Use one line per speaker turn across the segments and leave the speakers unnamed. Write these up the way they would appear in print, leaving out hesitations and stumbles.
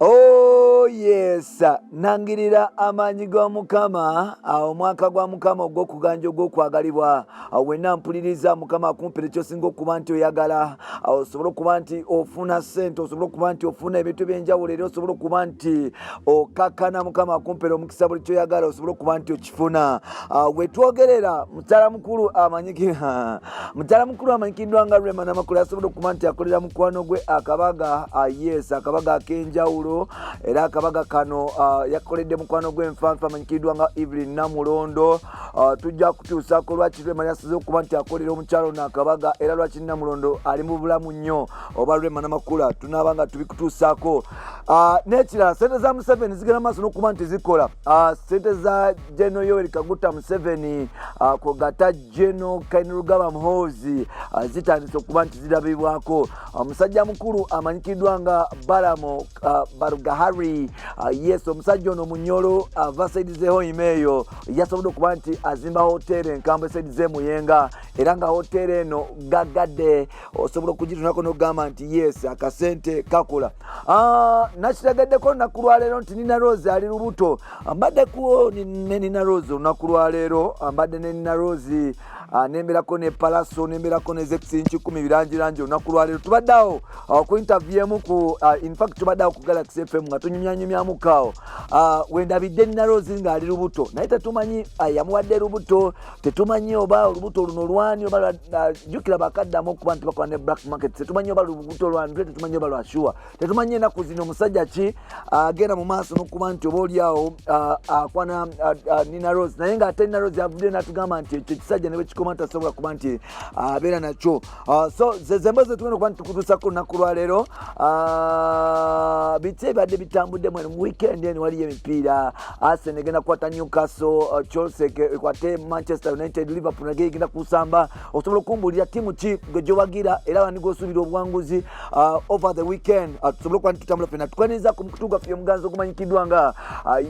Oh yes, nangirira amanyi go mukama omwaka gwa mukama ogw'okuganja ogw'okwagalibwa wenna mpuliriza mukama akumpere ky'osinga okuba nti oyagala osobola okuba nti ofuna ssente, osobola okuba nti ofuna ebintu ebyenjawulo era osobola okuba nti okakkana mukama akumpere omukisa buli kyoyagala osobola okuba nti okifuna. Wetwogerera mukyala mukulu amanyikiddwa nga Rema Namakula asobola okuba nti akolera mukwano gwe akabaga yes akabaga ak'enjawulo era akabaga kano yakoledde mukwano gw'enfanfa amanyikiddwa nga Evelyn Namulondo. Tujja kutuusaako lwaki Rema yasaze okuba nti akolera omukyalo ono akabaga era lwaki Namulondo ali mu bulamu nnyo oba Rema Namakula tunaaba nga tubikutuusaako. N'ekirala ssente za Museveni zigenda maaso n'okuba nti zikola. Ssente za General Yoweri Kaguta Museveni kwogata General Kainerugaba Muhoozi zitandise okuba nti zirabibwako. Omusajja mukulu amanyikiddwa nga Balamo Barugahari yes omusajja ono Munyolo ava saidi z'ehoima eyo yasobodde okuba nti azimba hoteri enkambwe saidi z'emuyenga era nga hoteri eno gagadde osobola okugitunako n'okugamba nti yes akasente kakola. Nakiragaddeko olunaku lwaleero nti Nina Rose ali lubuto. Mbaddeko ne Nina Rose olunaku lwaleero mbadde ne Nina Rose nemberako ne Palaso nemberako ne Zexi 10 birangirangi olunaku lwaleero tubadde awo ku interview emu ku in fact tubadde awo ku Galaxy FM nga tunyumyanyumyamu kaawo wendabidde Nina Rose nga ali lubuto naye tetumanyi yamuwadde lubuto tetumanyi oba olubuto luno lwani oba jjukira bakaddamu okuba nti bakola ne black market tetumanyi oba lubuto lwani tetumanyi oba lwashuwa tetumanyi ennaku zino omusajja ki agenda mu maaso n'okuba nti oba oliawo akwana Nina Rose naye nga ate Nina Rose avudde n'atugamba nti ekyo kisajja ne bwe kikoma tasobola kuba nti abeera nakyo. So zezembo zetugenda okuba nti tukutuusako olunaku lwaleero biki ebadde bitambuddemu eno mu weekend eno waliyo emipiira Arsenal egenda kukwata Newcastle, Chelsea ekwate Manchester United, Liverpool nage egenda kusamba. Osobola okumbuulira ttiimu ki gwe gyowagira era wani g'osuubira obuwanguzi over the weekend. Tusobole okuba nitutambula ffenna tukwaniriza ku mukutu gwaffe omuganzi ogumanyikiddwa nga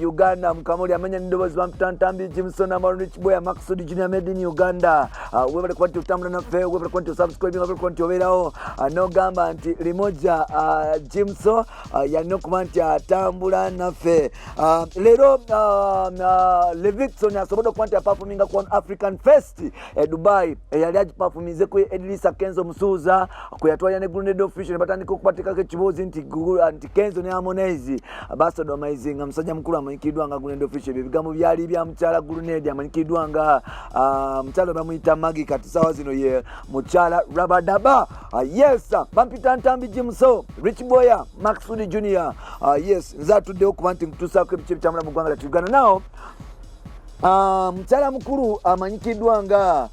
Uganda Mukamuli amanya n'eddoboozi bamutantambi Jimson Amaru Kiboya Maxud Junior made in Uganda. Webale kuba nti otambula naffe webale kuba nti osubscribing webale kuba nti obeerawo n'ogamba nti Limoja Jimson yalina okuba nti atambula naffe. Leero Levikson asobodde okuba nti apafuminga ku African Fest Dubai eyali agipafumize ku Edrisa Kenzo Musuuza kwe yatwalira ne Grenade Official ne batandika okubateekako ekiboozi nti Kenzo ne Harmonize basodomizing musajja mukulu amanyikiddwa nga Grenade Official ebigambo byali bya mukyala Grenade amanyikiddwa nga mukyala bamuyita Magi kati sawa zino ye mukyala Rabadaba. Yes bampita Ntambi Jimso Rich Boya Maxud Junior yes nze atuddeho okuba nti nkutuusaako ebice bitambula mu ggwanga lyattu Uganda. Now mukyala mukulu amanyikiddwa nga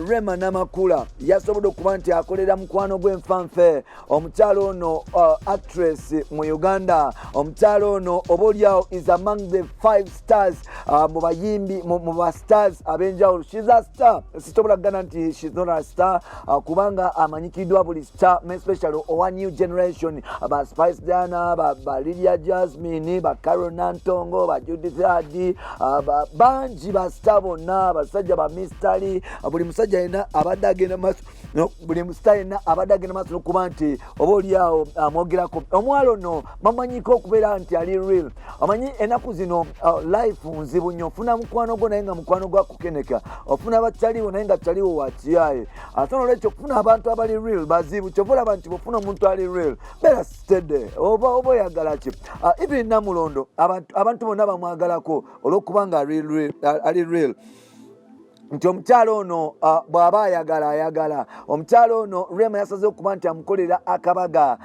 Rema Namakula yasobodde okuba nti akolera mukwano gw'enfanfe. Omukyalo ono actress mu Uganda. Omukyalo ono obaoliawo is among the 5 stars mu bayimbi mu ba stars ab'enjawulo. She's a star. Sitobola kugana nti she's not a star kubanga amanyikiddwa buli star especially owa new generation ba Spice Diana ba Lydia Jasmine ba Carol Nantongo ba Judith Hadi banji ba star bonna basajja ba Mystery buli musajja yena abadde agenda maaso buli musajja yena abadde agenda maaso n'okuba nti oba oliawo amwogerako. Omwalo no bamanyiko okubeera nti ali real. Amanyi ennaku zino life nzibu nnyo ofuna mukwano gwo naye nga mukwano gwa kukeneka ofuna abakyaliwo naye nga kyaliwo wakiyaye ate n'olwekyo okufuna abantu abali real bazibu kyova olaba nti bwofuna omuntu ali real beera steady oba oyagala ki. Even Namulondo abantu bonna bamwagalako olw'okubanga ali real nti omukyalo ono bw'aba ayagala. Omukyalo ono Rema yasaze okuba nti amukolera akabaga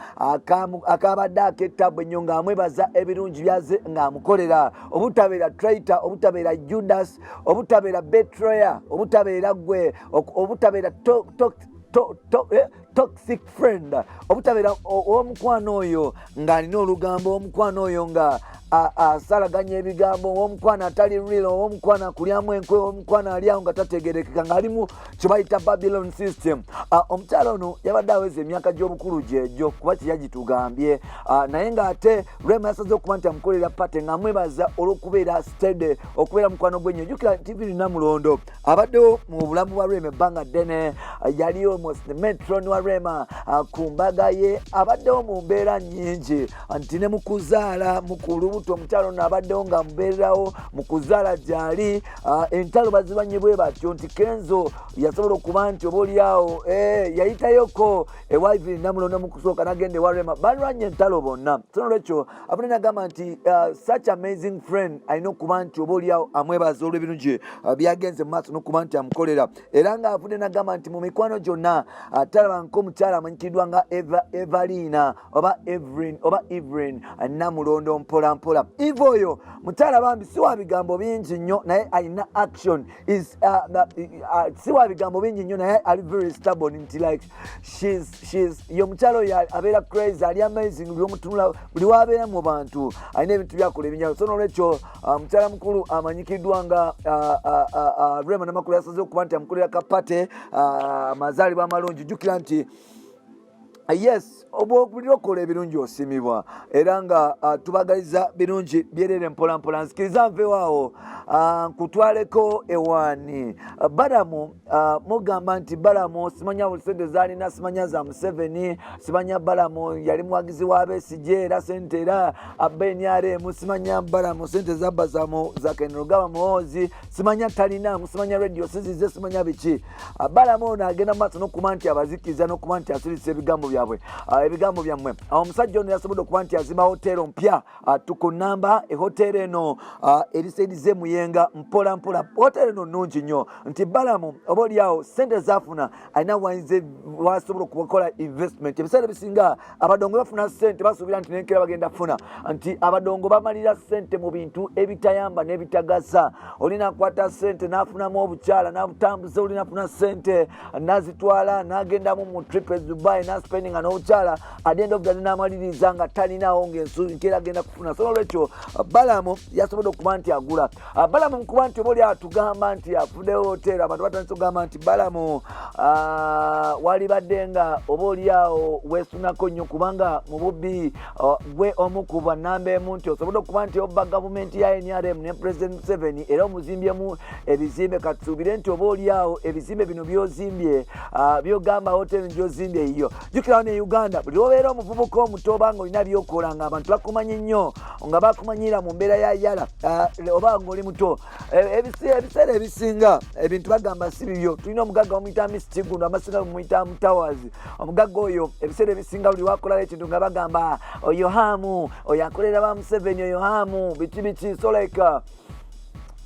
akabadde ak'ettabu ennyo ng'amwebaza ebirungi byaze ng'amukolera obutabeera traitor obutabeera Judas obutabeera betrayer obutabeera gwe obutabeera toxic friend obutabeera omukwano oyo ng'alina olugambo omukwano oyo nga asalaganya ebigambo omukwano atali real omukwano akulyamu enkwe omukwano aliawo nga tategerekeka ng'alimu kye bayita Babylon system. Omukyalo ono yabadde aweza emyaka gy'obukulu gyegyo kuba kyeyagitugambye naye ng'ate Rema yasaze okuba nti amukolera pate ng'amwebaza olw'okubeera steady okubeera mukwano gwe nnyo. Jjukira nti Evelyn Namulondo abaddewo mu bulamu bwa Rema ebbanga ddene yali almost the metron wa Rema ku mbaga ye abaddewo mu mbeera nnyingi nti ne mu kuzaala mu kulubuto omukyalo ono abaddewo nga mubeererawo mu kuzaala gyali entalo bazibanye bwe batyo nti Kenzo yasobola okuba nti obaoliawo yayitayoko ewa Evelyn Namulondo mu kusooka n'agenda ewa Rema balwanye entalo bonna so nolwekyo abadde n'agamba nti such amazing friend alina okuba nti obaoliawo amwebaza olw'ebirungi byagenze mu maaso n'okuba nti amukolera era ng'avudde n'agamba nti mu mikwano gyonna talaba nk'omukyala amanyikiddwa nga Evalina oba Evelyn Namulondo mpolampola Eva oyo mukyala bambi si wa bigambo bingi nnyo naye alina action si wa bigambo bingi nnyo naye ali very stubborn nti like she's yo mukyala oyo abeera crazy ali amazing buli wabeera mu bantu alina ebintu byakola ebinjawulo so n'olwekyo mukyala mukulu amanyikiddwa nga Rema Namakula yasaze okuba nti amukolera kapate amazaalibwa amalungi jjukira nti yes obulira okola ebirungi osimibwa era nga tubagaliza birungi byerere mpolampola nsikiriza nveewaawo nkutwaleko ewaani Balamu mugamba nti Balamu simanya buli sente zaalina simanya za Museveni simanya Balamu yali muwagizi wa Besigye era sente era BNRM simanya Balamu sente zabba za Kainerugaba Muhoozi simanya talina simanya radio sizize simanya biki Balamu ono agenda mu maaso n'okuba nti abazikiriza n'okuba nti asirisa ebigambo byammwe omusajja ono yasobodde okuba nti azimba hotero mpya tukunamba ehotero eno erisaidize Muyenga mpolampola hotero eno nnungi nnyo nti Balamu oba oliawo sente zafuna alina wayinze wasobola okukola investment ebiseera bisinga abadongo bafuna sente basuubira nti nenkera bagenda funa nti abadongo bamalira sente mu bintu ebitayamba n'ebitagasa olina akwata sente n'afunamu obukyala n'abutambuza olina afuna sente n'azitwala n'agendamu mu trip e Dubai n'aspendinga n'obukyala at the end of the day n'amaliriza nga talinawo nkera agenda kufuna so n'olwekyo Balamu yasobodde okuba nti agula Balamu mukuba nti oba oli atugamba nti afuddewo hotero abantu batandise okugamba nti Balamu wali badde nga oba oliawo weesunako nnyo kubanga mu bubbi gwe omu ku bannamba emu nti osobodde okuba nti obba gavumenti ya NRM ne President Museveni era omuzimbyemu ebizimbe katusuubire nti oba oliawo ebizimbe bino byozimbye byogamba hotero gyozimbye eyo jjukirawo ne Uganda buli obeera omuvubuka omuto oba nga olina byokola nga abantu bakumanyi nnyo nga bakumanyira mu mbeera ya yala oba nga oli muto ebiseera ebisinga ebintu bagamba si bibyo tulina omugagga bamuyita Miss Kigundu amasinga bamuyita Mutawazi omugagga oyo ebiseera ebisinga buli wakolayo ekintu nga bagamba oyo hamu oyo akolera ba Museveni oyo hamu biki so like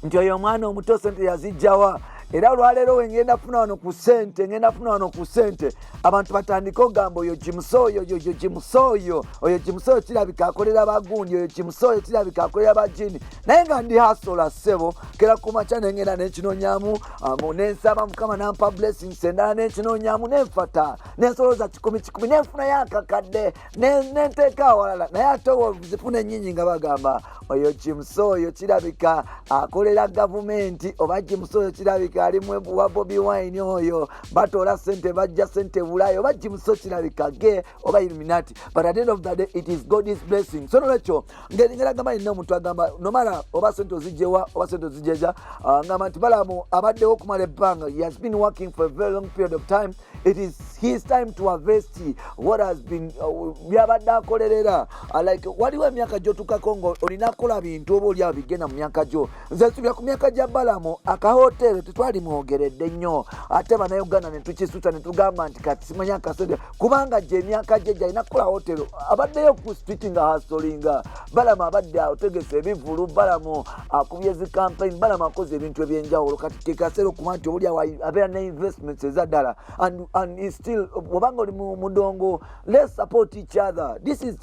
nti oyo omwana omuto sente yazijjawa era olwaleero wengenda funa wano ku sente abantu batandika ogamba oyo Jimusoyo oyo Jimusoyo kirabika akolera bagundi oyo Jimusoyo kirabika akolera bajini naye nga ndi hasola ssebo kera kumakya nengenda nekinoonyamu nensaba Mukama nampa blessings endala nekinoonyamu nenfata nensoloza 10 nenfunayo akakadde nenteeka awalala naye ate zifuna ennyinyi nga bagamba oyo Jimusoyo kirabika akolera gavumenti oba Jimusoyo kirabika alimu wa Bobi Wine oyo batola sente bajja sente bulayo oba Jimusoyo kirabika ge oba Illuminati but at the end of the day it is God's blessing so nolwekyo ngera gamba ina omuntu agamba nomala oba sente ozijewa oba sente ozijeja ngamba nti Balamu abaddewo okumala ebbanga he has been working for a very long period of time it is his time to harvest what has been byabadde akolerera like waliwo emyaka gyotukako ngo olina kukola bintu oba oli abigenda mu myaka gyo nze nsubira ku myaka gya Balamu akahotero tetwali mwogeredde nnyo ate bannayuganda ne tukisuuta ne tugamba nti kati simanya akasente kubanga gye emyaka gye gyalina kukola hotero abaddeyo ku street nga hasolinga Balamu abadde otegesa ebivulu Balamu akubye zi campaign Balamu akoze ebintu ebyenjawulo kati kekaseera okuba nti oli abeera ne investments ezaddala and is still obanga oli mu mudongo let's support each other this is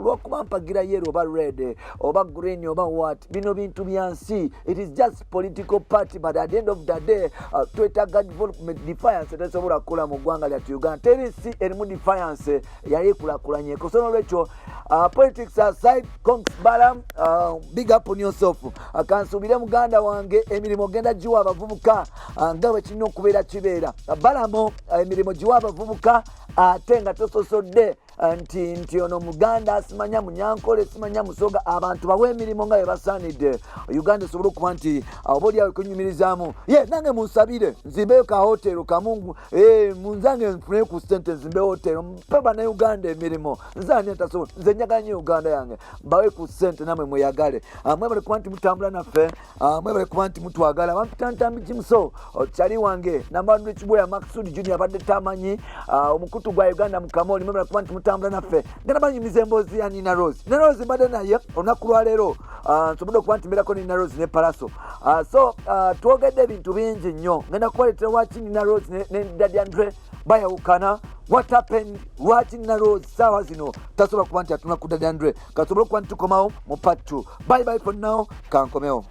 lwakuba mpagira yero oba red oba green oba what bino bintu byansi it is just political party but at the end of the day twetaaga development defiance tesobola kukola mu ggwanga lyattu Uganda teri si erimu defiance yali ekulakulanyeko so nolwekyo politics aside Konks Balamu big up on yourself kansuubire muganda wange emirimu genda giwa abavubuka nga bwe kirina okubeera kibeera Balamu emirimu giwa abavubuka ate nga tososodde nti ono Muganda simanya Munyankole simanya Musoga abantu bawe emirimu nga bebasanidde Uganda esobole okuba nti oboli awo kunyumirizaamu nange munsabire nzimbeyo ka hotelo kamungu munzange nfune ku sente nzimbe hotelo mpeba na Uganda emirimu nzani entasobola nze njagala nnyo Uganda yange bawe ku sente namwe mweyagale mwebale kuba nti mutambula naffe mwebale kuba nti mutwagala bampitantambi kimuso kyali wange nambadde ekibweya Maksudi Junior abadde tamanyi omukutu gwa Uganda mukamoli mwebale kuba nti mutambula naffe ngenda banyumiza emboozi ya Nina Rose mbadde naye olunaku lwaleero nsobodde okuba nti mbeerako Nina Rose ne Palaso so twogedde ebintu bingi nnyo ngenda kubaleetera waki Nina Rose ne Daddy Andre bayawukana what happened lwaki Nina Rose saawa zino tasobola kuba nti atuna ku Daddy Andre kasobole okuba nti tukomawo mu part 2 bye bye for now kankomewo